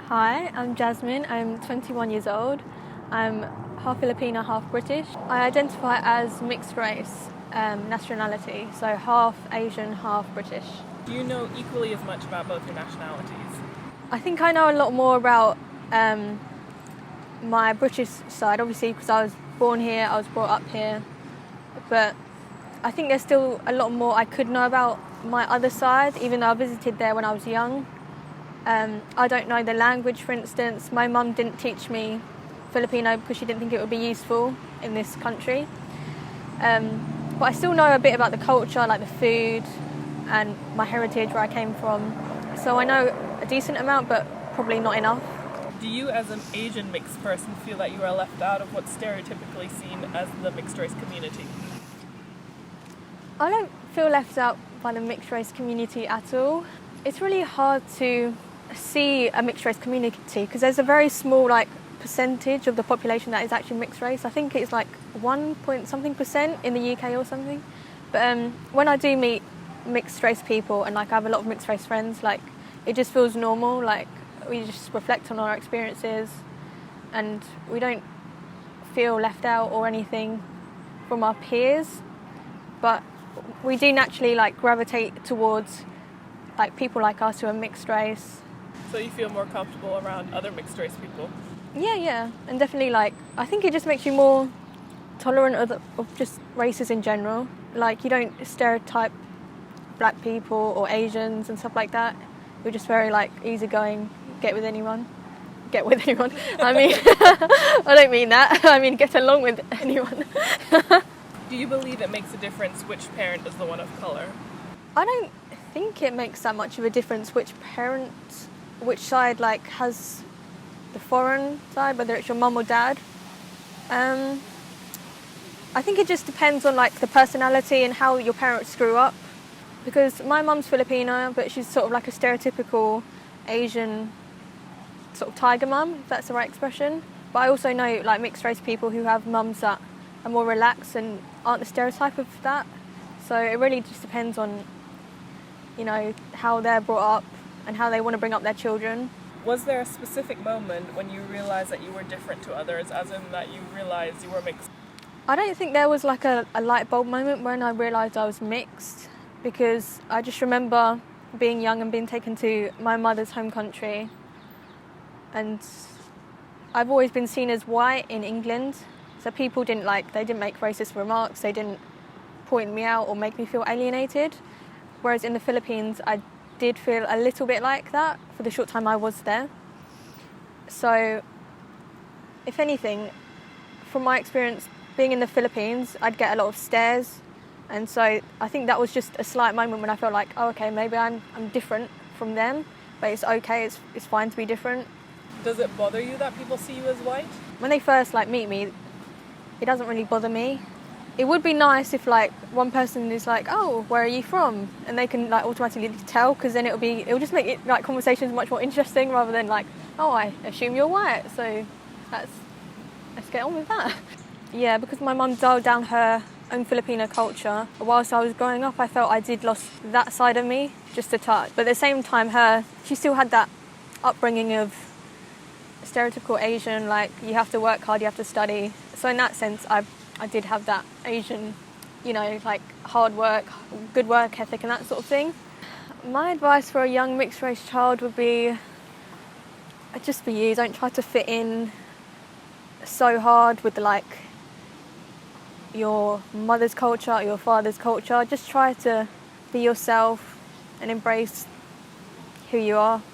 Hi, I'm Jasmine. I'm 21 years old. I'm half Filipino, half British. I identify as mixed race nationality, so half Asian, half British. Do you know equally as much about both your nationalities? I think I know a lot more about my British side, obviously, because I was born here, I was brought up here. But I think there's still a lot more I could know about my other side, even though I visited there when I was young. I don't know the language, for instance. My mum didn't teach me Filipino because she didn't think it would be useful in this country. But I still know a bit about the culture, like the food and my heritage, where I came from. So I know a decent amount, but probably not enough. Do you, as an Asian mixed person, feel that you are left out of what's stereotypically seen as the mixed race community? I don't feel left out by the mixed race community at all. It's really hard to see a mixed race community because there's a very small percentage of the population that is actually mixed race. I think it's like 1 point something percent in the UK or something. But when I do meet mixed race people and I have a lot of mixed race friends, it just feels normal. We just reflect on our experiences and we don't feel left out or anything from our peers. But we do naturally gravitate towards people like us who are mixed race. So you feel more comfortable around other mixed race people? Yeah, and definitely I think it just makes you more tolerant of just races in general. You don't stereotype black people or Asians and stuff like that. You're just very easygoing, get with anyone. I mean, I don't mean that. I mean get along with anyone. Do you believe it makes a difference which parent is the one of colour? I don't think it makes that much of a difference which side has the foreign side, whether it's your mum or dad. I think it just depends on the personality and how your parents grew up. Because my mum's Filipino, but she's sort of a stereotypical Asian sort of tiger mum, if that's the right expression. But I also know mixed race people who have mums that are more relaxed and aren't the stereotype of that. So it really just depends on how they're brought up and how they want to bring up their children. Was there a specific moment when you realised that you were different to others, as in that you realised you were mixed? I don't think there was a light bulb moment when I realised I was mixed, because I just remember being young and being taken to my mother's home country, and I've always been seen as white in England, so people didn't make racist remarks, they didn't point me out or make me feel alienated. Whereas in the Philippines, I did feel a little bit like that for the short time I was there. So, if anything, from my experience being in the Philippines, I'd get a lot of stares. And so I think that was just a slight moment when I felt oh, okay, maybe I'm different from them, but it's okay, it's fine to be different. Does it bother you that people see you as white? When they first meet me, it doesn't really bother me. It would be nice if one person is oh, where are you from? And they can automatically tell, because then it'll just make it conversations much more interesting rather than oh, I assume you're white, so let's get on with that. Yeah, because my mum dialed down her own Filipino culture. Whilst I was growing up, I felt I did lost that side of me just a touch. But at the same time, she still had that upbringing of stereotypical Asian, you have to work hard, you have to study. So in that sense, I did have that Asian, hard work, good work ethic and that sort of thing. My advice for a young mixed race child would be, just for you, don't try to fit in so hard with your mother's culture or your father's culture. Just try to be yourself and embrace who you are.